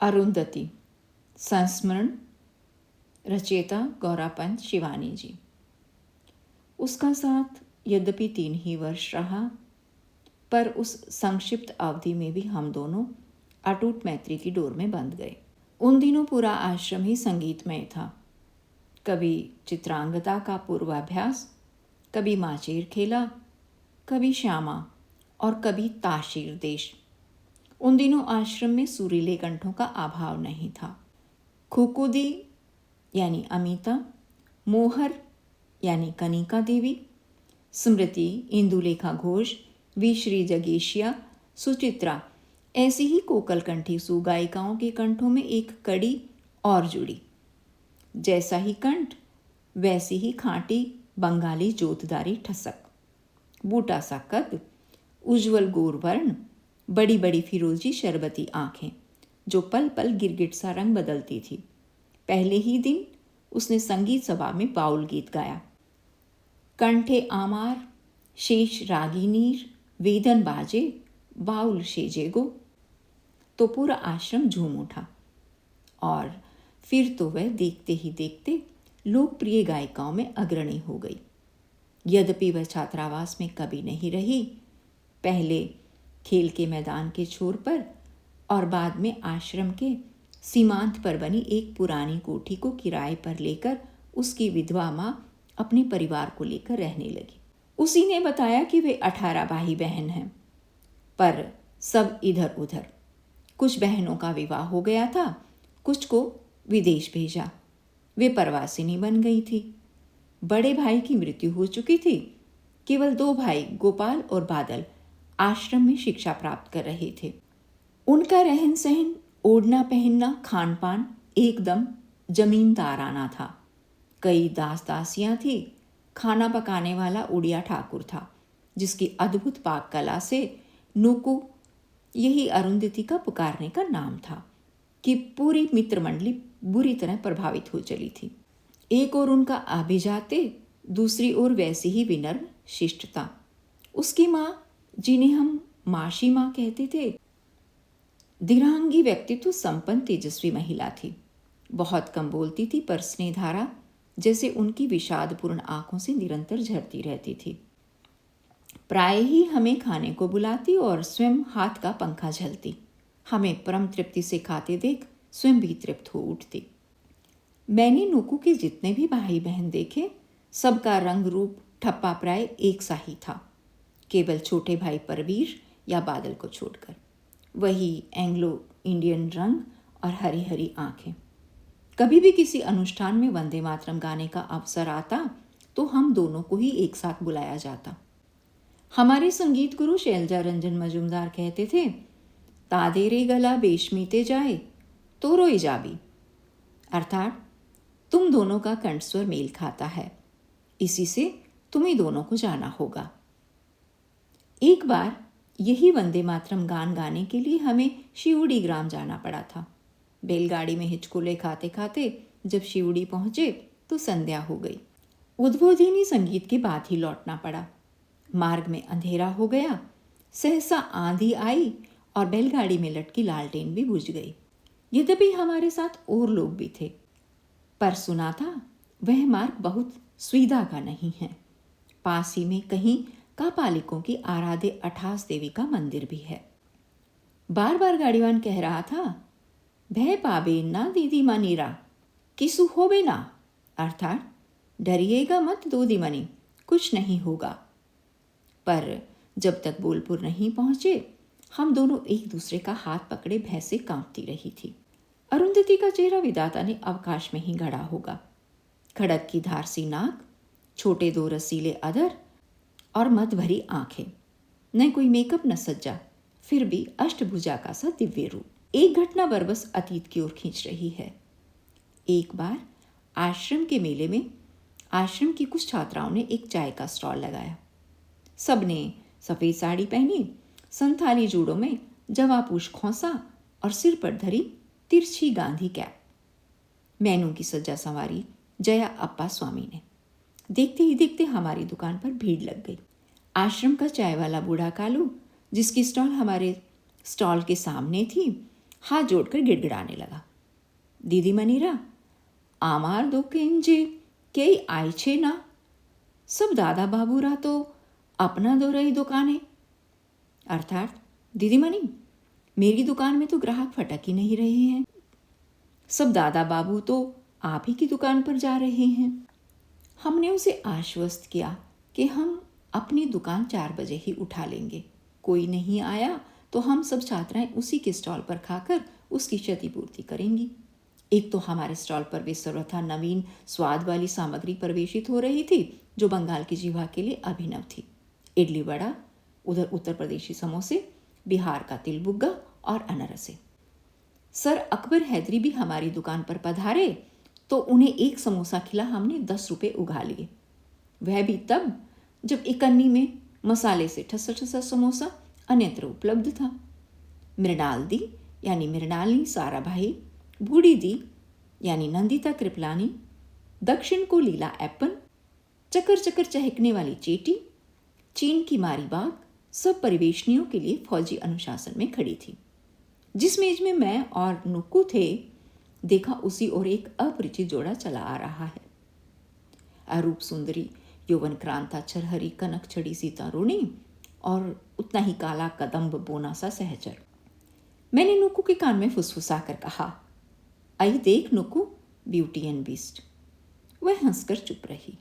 अरुंधति। संस्मरण रचयिता गौरापंत शिवानी जी। उसका साथ यद्यपि 3 ही वर्ष रहा, पर उस संक्षिप्त अवधि में भी हम दोनों अटूट मैत्री की डोर में बंध गए। उन दिनों पूरा आश्रम ही संगीतमय था। कभी चित्रांगदा का पूर्वाभ्यास, कभी माचेर खेला, कभी श्यामा और कभी ताशीर देश। उन दिनों आश्रम में सुरीले कंठों का अभाव नहीं था। खुकुदी यानी अमिता, मोहर यानी कनिका देवी, स्मृति, इंदुलेखा घोष, वी श्री जगेशिया, सुचित्रा, ऐसी ही कोकल कंठी सुगायिकाओं के कंठों में एक कड़ी और जुड़ी। जैसा ही कंठ वैसी ही खांटी बंगाली जोतदारी ठसक, बूटा सा कद, उज्ज्वल गोर वर्ण, बड़ी बड़ी फिरोजी शरबती आंखें जो पल पल गिरगिट सा रंग बदलती थी। पहले ही दिन उसने संगीत सभा में बाउल गीत गाया। कंठे आमार, शेष रागिनीर, वेदन बाजे, बाउल शेजेगो। तो पूरा आश्रम झूम उठा और फिर तो वह देखते ही देखते लोकप्रिय गायिकाओं में अग्रणी हो गई। यद्यपि वह छात्रावास में कभी नहीं रही, पहले खेल के मैदान के छोर पर और बाद में आश्रम के सीमांत पर बनी एक पुरानी कोठी को किराए पर लेकर उसकी विधवा माँ अपने परिवार को लेकर रहने लगी। उसी ने बताया कि वे 18 भाई बहन हैं, पर सब इधर उधर। कुछ बहनों का विवाह हो गया था, कुछ को विदेश भेजा। वे परवासिनी बन गई थी। बड़े भाई की मृत्यु हो चुकी थी। केवल 2 भाई गोपाल और बादल आश्रम में शिक्षा प्राप्त कर रहे थे। उनका रहन सहन, ओढ़ना पहनना, खान पान एकदम जमींदाराना था। कई दास दासियां थी। खाना पकाने वाला उड़िया ठाकुर था, जिसकी अद्भुत पाक कला से नूकू, यही अरुंधति का पुकारने का नाम था, कि पूरी मित्र मंडली बुरी तरह प्रभावित हो चली थी। एक ओर उनका आभिजात्य, दूसरी ओर वैसी ही विनम्र शिष्टता। उसकी माँ, जिन्हें हम माशी माँ कहते थे, दीर्घांगी व्यक्तित्व संपन्न तेजस्वी महिला थी। बहुत कम बोलती थी, पर स्नेहधारा जैसे उनकी विषादपूर्ण आंखों से निरंतर झरती रहती थी। प्राय ही हमें खाने को बुलाती और स्वयं हाथ का पंखा झलती। हमें परम तृप्ति से खाते देख स्वयं भी तृप्त हो उठती। मैंने नूकू के जितने भी भाई बहन देखे, सबका रंग रूप ठप्पा प्राय एक सा ही था, केवल छोटे भाई परवीर या बादल को छोड़कर। वही एंग्लो इंडियन रंग और हरी हरी आंखें। कभी भी किसी अनुष्ठान में वंदे मातरम गाने का अवसर आता तो हम दोनों को ही एक साथ बुलाया जाता। हमारे संगीत गुरु शैलजा रंजन मजुमदार कहते थे, तादेरे गला बेशमीते जाए तो रोई जाबी, अर्थात तुम दोनों का कंठस्वर मेल खाता है, इसी से तुम्हें दोनों को जाना होगा। एक बार यही वंदे मातरम गान गाने के लिए हमें शिवड़ी ग्राम जाना पड़ा था। बैलगाड़ी में हिचकोले खाते खाते जब शिवड़ी पहुंचे तो संध्या हो गई। उद्बोधिनी संगीत के बाद ही लौटना पड़ा। मार्ग में अंधेरा हो गया। सहसा आंधी आई और बैलगाड़ी में लटकी लालटेन भी बुझ गई। यद्यपि हमारे साथ और लोग भी थे, पर सुना था वह मार्ग बहुत सुविधा का नहीं है। पास ही में कहीं कापालिकों की आराध्य अठास देवी का मंदिर भी है। बार बार गाड़ीवान कह रहा था, भय पाबे ना दीदी मनीरा, किसु होबे ना, अर्थात डरिएगा मत दीदी मनी, कुछ नहीं होगा। पर जब तक बोलपुर नहीं पहुंचे, हम दोनों एक दूसरे का हाथ पकड़े भय से कांपती रही थी। अरुंधति का चेहरा विधाता ने अवकाश में ही गढ़ा होगा। खड़क की धारसी नाक, छोटे 2 रसीले अधर और मद भरी आंखें। न कोई मेकअप न सज्जा, फिर भी अष्टभुजा का सा दिव्य रूप। एक घटना बरबस अतीत की ओर खींच रही है। एक बार आश्रम के मेले में आश्रम की कुछ छात्राओं ने एक चाय का स्टॉल लगाया। सबने सफ़ेद साड़ी पहनी, संथाली जूड़ों में जवापूश खोसा और सिर पर धरी तिरछी गांधी कैप। मेनू की सज्जा संवारी जया अप्पा स्वामी ने। देखते ही देखते हमारी दुकान पर भीड़ लग गई। आश्रम का चाय वाला बूढ़ा कालू, जिसकी स्टॉल हमारे स्टॉल के सामने थी, हाथ जोड़कर गिड़गिड़ाने लगा। दीदी मनीरा, आमार दोकेन जे कई आय छे ना, सब दादा बाबूरा तो अपना दो रही दुकाने। अर्थात दीदीमणि, मेरी दुकान में तो ग्राहक फटक ही नहीं रहे हैं, सब दादा बाबू तो आप ही की दुकान पर जा रहे हैं। हमने उसे आश्वस्त किया कि हम अपनी दुकान 4 बजे ही उठा लेंगे, कोई नहीं आया तो हम सब छात्राएं उसी के स्टॉल पर खाकर उसकी क्षतिपूर्ति करेंगी। एक तो हमारे स्टॉल पर वे सर्वथा नवीन स्वाद वाली सामग्री प्रवेशित हो रही थी जो बंगाल की जीवा के लिए अभिनव थी। इडली वड़ा, उधर उत्तर प्रदेशी समोसे, बिहार का तिलबुग्गा और अनारसे। सर अकबर हैदरी भी हमारी दुकान पर पधारे तो उन्हें एक समोसा खिला हमने 10 रुपये उगा लिए, वह भी तब जब इकन्नी में मसाले से ठसा ठसा समोसा अन्यत्र उपलब्ध था। मृणाल दी यानी मृणालिनी साराभाई, बूढ़ी दी यानी नंदिता कृपलानी, दक्षिण को लीला एप्पन, चकर चकर चहकने वाली चेटी, चीन की मारी बाग, सब परिवेशनियों के लिए फौजी अनुशासन में खड़ी थी। जिस मेज में मैं और नुक्कू थे, देखा उसी और एक अपरिचित जोड़ा चला आ रहा है। अरूप सुंदरी यौवन क्रांता छरहरी कनक छड़ी सीता रोनी और उतना ही काला कदम्ब बोना सा सहचर। मैंने नुक्कू के कान में फुसफुसा कर कहा, आई देख नुक्कू, ब्यूटी एंड बीस्ट। वह हंसकर चुप रही।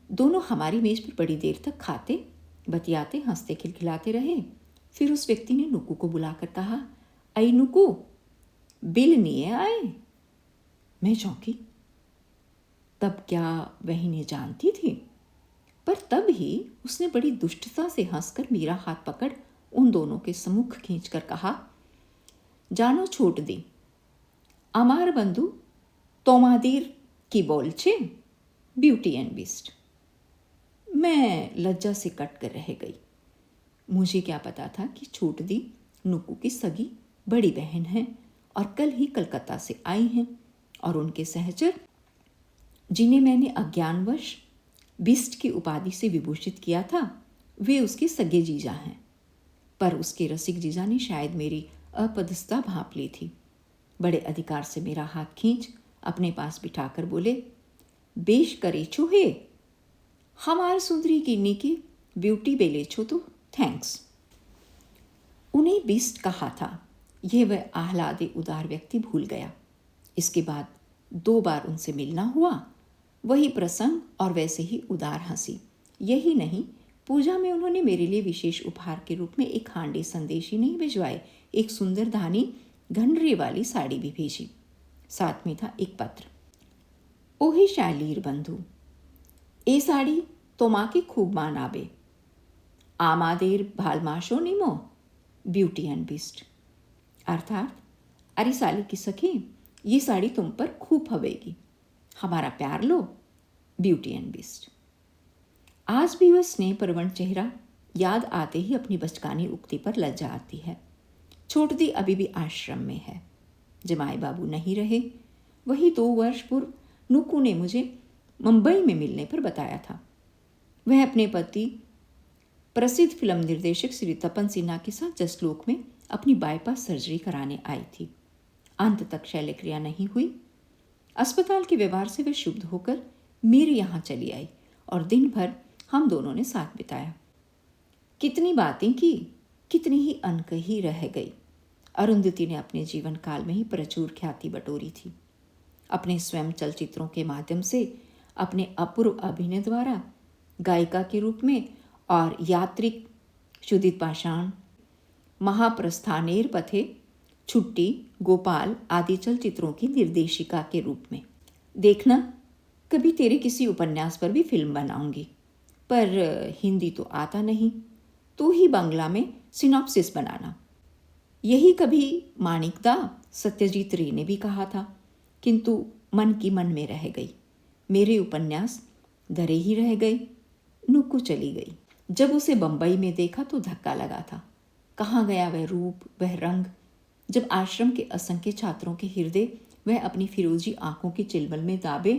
दोनों हमारी मेज पर बड़ी देर तक खाते बतियाते हंसते खिलखिलाते रहे। फिर उस व्यक्ति ने नुक्कू को बुलाकर कहा, आई नुक्कू, बिल नहीं आए। मैं चौंकी। तब क्या वह इन्हें जानती थी? पर तब ही उसने बड़ी दुष्टता से हंसकर मेरा हाथ पकड़ उन दोनों के सम्मुख खींचकर कहा, जानो छोट दी, अमार बंधु तोमादीर की बोल छे, ब्यूटी एंड बीस्ट। मैं लज्जा से कट कर रह गई। मुझे क्या पता था कि छोट दी नुक्कू की सगी बड़ी बहन है और कल ही कलकत्ता से आई हैं, और उनके सहचर जिन्हें मैंने अज्ञानवश बिस्ट की उपाधि से विभूषित किया था, वे उसके सगे जीजा हैं। पर उसके रसिक जीजा ने शायद मेरी अपदस्थता भांप ली थी। बड़े अधिकार से मेरा हाथ खींच अपने पास बिठाकर बोले, बेश करे छो हे, हमार सुंदरी गिन्नी की ब्यूटी बेले छो तो थैंक्स। उन्हें बिस्ट कहा था, यह वह आह्लादे उदार व्यक्ति भूल गया। इसके बाद 2 बार उनसे मिलना हुआ, वही प्रसंग और वैसे ही उदार हंसी। यही नहीं, पूजा में उन्होंने मेरे लिए विशेष उपहार के रूप में एक हांडी संदेश ही नहीं भिजवाए, एक सुंदर धानी घनरे वाली साड़ी भी भेजी। साथ में था एक पत्र, ओहे शालीर बंधु, ए साड़ी तो माँ की खूब मान आबे, आमादेर भालमाशो निमो, ब्यूटी एंड बीस्ट। अर्थात, अरे साली की सखी, ये साड़ी तुम पर खूब हवेगी, हमारा प्यार लो, ब्यूटी एंड बीस्ट। आज भी वह स्नेहप्रवण चेहरा याद आते ही अपनी बचकानी उक्ति पर लज्जा आती है। छोट दी अभी भी आश्रम में है, जमाई बाबू नहीं रहे। वही 2 वर्ष पूर्व नुक्कू ने मुझे मुंबई में मिलने पर बताया था। वह अपने पति प्रसिद्ध फिल्म निर्देशक श्री तपन सिन्हा के साथ जसलोक में अपनी बाईपास सर्जरी कराने आई थी। अंत तक शल्यक्रिया नहीं हुई। अस्पताल के व्यवहार से वह शुद्ध होकर मेरे यहाँ चली आई और दिन भर हम दोनों ने साथ बिताया। कितनी बातें की, कितनी ही अनकही रह गई। अरुंधति ने अपने जीवन काल में ही प्रचुर ख्याति बटोरी थी। अपने स्वयं चलचित्रों के माध्यम से, अपने अपूर्व अभिनय द्वारा, गायिका के रूप में और यात्रिक शुदित पाषाण, महाप्रस्थानेर पथे, छुट्टी, गोपाल आदि चलचित्रों की निर्देशिका के रूप में। देखना, कभी तेरे किसी उपन्यास पर भी फिल्म बनाऊंगी, पर हिंदी तो आता नहीं, तो ही बांग्ला में सिनॉप्सिस बनाना। यही कभी माणिकदा सत्यजीत रे ने भी कहा था, किंतु मन की मन में रह गई। मेरे उपन्यास धरे ही रह गए। नुक्कू चली गई। जब उसे बंबई में देखा तो धक्का लगा था। कहाँ गया वह रूप, वह रंग? जब आश्रम के असंख्य छात्रों के हृदय वह अपनी फिरोजी आंखों की चिलमल में दाबे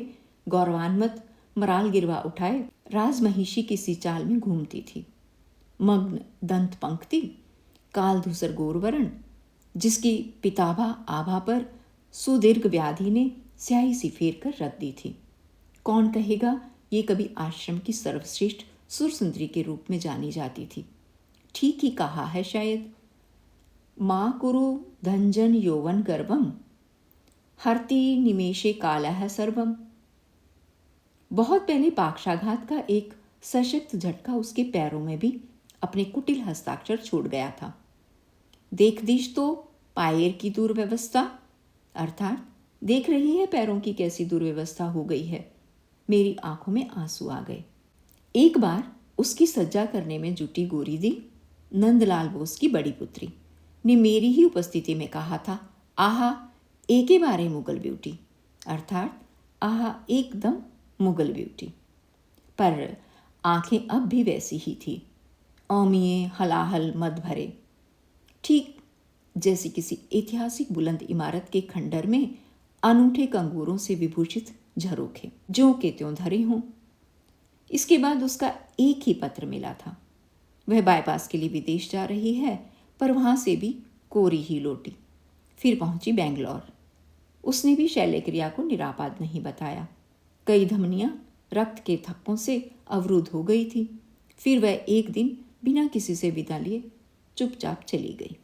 गौरवान्वित मराल गिरवा उठाए राजमहिषी की सी चाल में घूमती थी। मग्न दंत पंक्ति, काल धूसर गोरवरण, जिसकी पिताभा आभा पर सुदीर्घ व्याधि ने स्याही सी फेर कर रख दी थी। कौन कहेगा ये कभी आश्रम की सर्वश्रेष्ठ सुरसुंदरी के रूप में जानी जाती थी। ठीक ही कहा है शायद, माँ कुरु धनजन यौवन गर्भम हरति निमेषे कालः सर्वम। बहुत पहले पाक्षाघात का एक सशक्त झटका उसके पैरों में भी अपने कुटिल हस्ताक्षर छोड़ गया था। देख दीश तो पायर की दुर्व्यवस्था, अर्थात देख रही है पैरों की कैसी दुर्व्यवस्था हो गई है। मेरी आंखों में आंसू आ गए। एक बार उसकी सज्जा करने में जुटी गोरी दी नंदलाल बोस की बड़ी पुत्री ने मेरी ही उपस्थिति में कहा था, आहा एके बारे मुगल ब्यूटी, अर्थात आहा एकदम मुगल ब्यूटी। पर आंखें अब भी वैसी ही थी, अमीय हलाहल मद भरे, ठीक जैसी किसी ऐतिहासिक बुलंद इमारत के खंडर में अनूठे कंगूरों से विभूषित झरोखे जो के त्यों धरे हों। इसके बाद उसका एक ही पत्र मिला था। वह बाईपास के लिए विदेश जा रही है, पर वहां से भी कोरी ही लौटी। फिर पहुंची बेंगलोर। उसने भी शैल्य क्रिया को निरापाद नहीं बताया। कई धमनियां रक्त के थक्कों से अवरुद्ध हो गई थी। फिर वह एक दिन बिना किसी से विदा लिए चुपचाप चली गई।